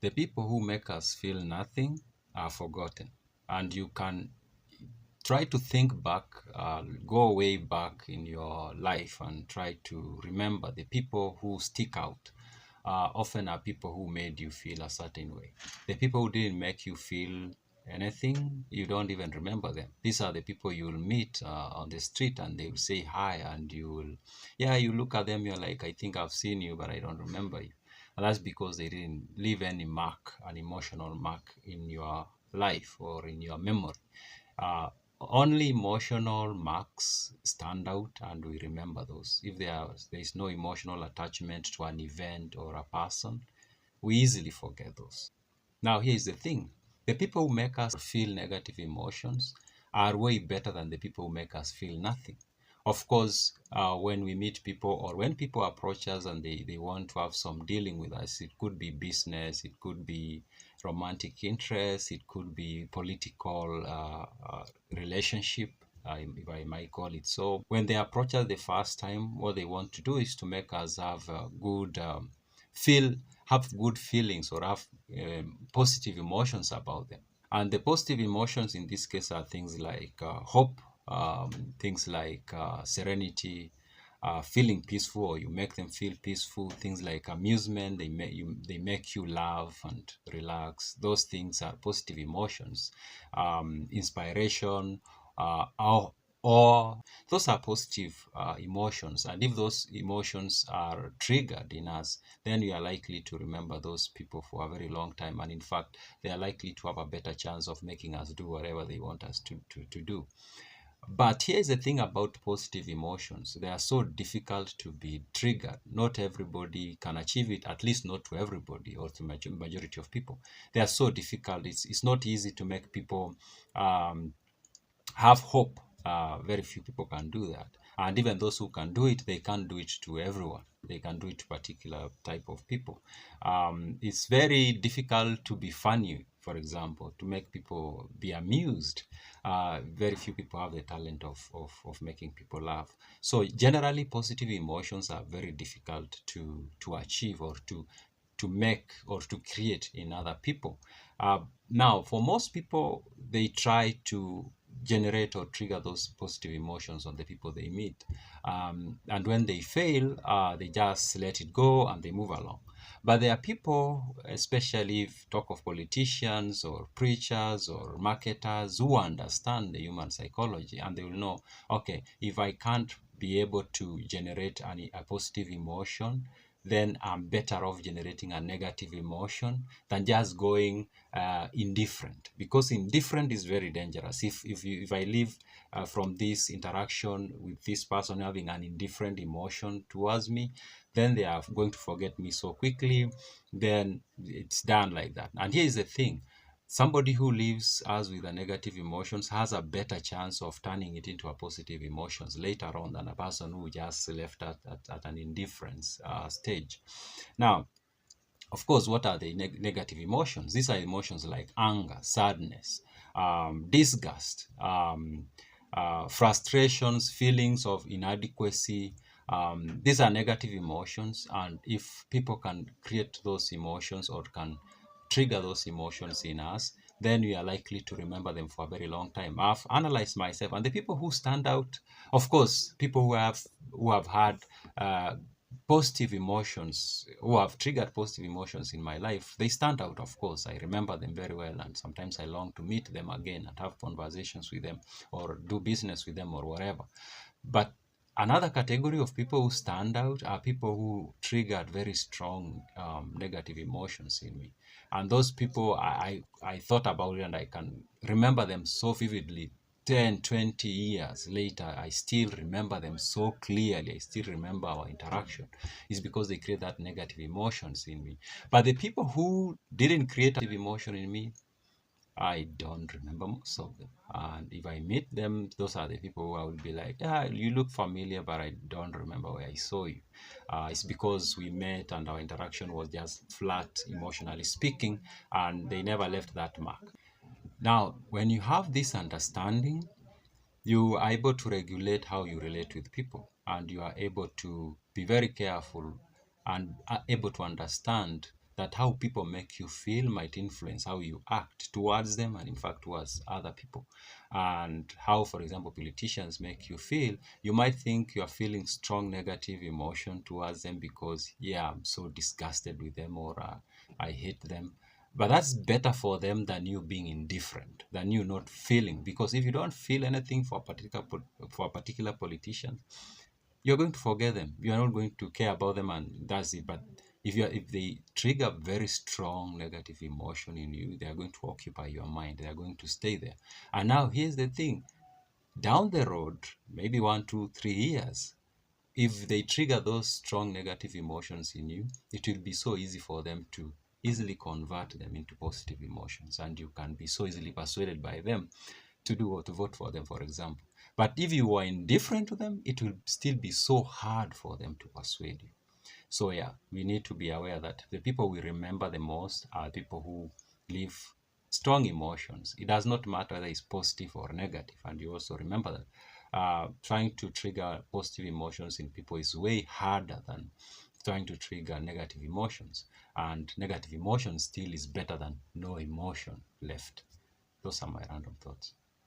The people who make us feel nothing are forgotten. And you can try to think back, go way back in your life and try to remember the people who stick out. Often are people who made you feel a certain way. The people who didn't make you feel anything, you don't even remember them. These are the people you'll meet on the street and they will say hi and you look at them, you're like, I think I've seen you, but I don't remember you. And that's because they didn't leave any mark, an emotional mark in your life or in your memory. Uh, Only emotional marks stand out and we remember those. If there is no emotional attachment to an event or a person, we easily forget those. Now, here's the thing. The people who make us feel negative emotions are way better than the people who make us feel nothing. Of course, when we meet people or when people approach us and they want to have some dealing with us, it could be business, it could be romantic interest, it could be political relationship, if I might call it so. When they approach us the first time, what they want to do is to make us have a good feel have good feelings or have positive emotions about them. And the positive emotions in this case are things like hope, things like serenity, feeling peaceful, or you make them feel peaceful. Things like amusement, they make you laugh and relax. Those things are positive emotions. Inspiration, or those are positive emotions. And if those emotions are triggered in us, then we are likely to remember those people for a very long time. And in fact, they are likely to have a better chance of making us do whatever they want us to do. But here's the thing about positive emotions. They are so difficult to be triggered. Not everybody can achieve it, at least not to everybody or to majority of people. They are so difficult. It's not easy to make people have hope. Very few people can do that. And even those who can do it, they can't do it to everyone. They can do it to particular type of people. It's very difficult to be funny, for example, to make people be amused. Very few people have the talent of making people laugh. So generally, positive emotions are very difficult to achieve or to make or to create in other people. Now, for most people, they try to generate or trigger those positive emotions on the people they meet. And when they fail, they just let it go and they move along. But there are people, especially if talk of politicians or preachers or marketers, who understand the human psychology and they will know, okay, if I can't be able to generate a positive emotion, then I'm better off generating a negative emotion than just going indifferent, because indifferent is very dangerous. If I live from this interaction with this person having an indifferent emotion towards me, then they are going to forget me so quickly. Then it's done like that. And here is the thing. Somebody who lives us with a negative emotions has a better chance of turning it into a positive emotions later on than a person who just left at an indifference stage. Now, of course, what are the negative emotions? These are emotions like anger, sadness, disgust, frustrations, feelings of inadequacy. These are negative emotions, and if people can create those emotions or can trigger those emotions in us, then we are likely to remember them for a very long time. I've analyzed myself, and the people who stand out, of course, people who have had positive emotions, who have triggered positive emotions in my life, they stand out, of course. I remember them very well, and sometimes I long to meet them again and have conversations with them or do business with them or whatever. But another category of people who stand out are people who triggered very strong negative emotions in me. And those people, I thought about it and I can remember them so vividly. 10, 20 years later, I still remember them so clearly. I still remember our interaction. It's because they create that negative emotions in me. But the people who didn't create negative emotion in me, I don't remember most of them. And if I meet them, those are the people who I will be like, yeah, you look familiar, but I don't remember where I saw you. It's because we met and our interaction was just flat, emotionally speaking, and they never left that mark. Now, when you have this understanding, you are able to regulate how you relate with people, and you are able to be very careful and are able to understand that how people make you feel might influence how you act towards them and in fact towards other people. And how, for example, politicians make you feel, you might think you are feeling strong negative emotion towards them because, yeah, I'm so disgusted with them, or I hate them. But that's better for them than you being indifferent, than you not feeling. Because if you don't feel anything for a particular politician, you're going to forget them. You're not going to care about them, and that's it. But if they trigger very strong negative emotion in you, they are going to occupy your mind. They are going to stay there. And now here's the thing: down the road, maybe 1, 2, 3 years, if they trigger those strong negative emotions in you, it will be so easy for them to easily convert them into positive emotions, and you can be so easily persuaded by them to do or to vote for them, for example. But if you are indifferent to them, it will still be so hard for them to persuade you. So yeah, we need to be aware that the people we remember the most are people who live strong emotions. It does not matter whether it's positive or negative. And you also remember that trying to trigger positive emotions in people is way harder than trying to trigger negative emotions. And negative emotion still is better than no emotion left. Those are my random thoughts.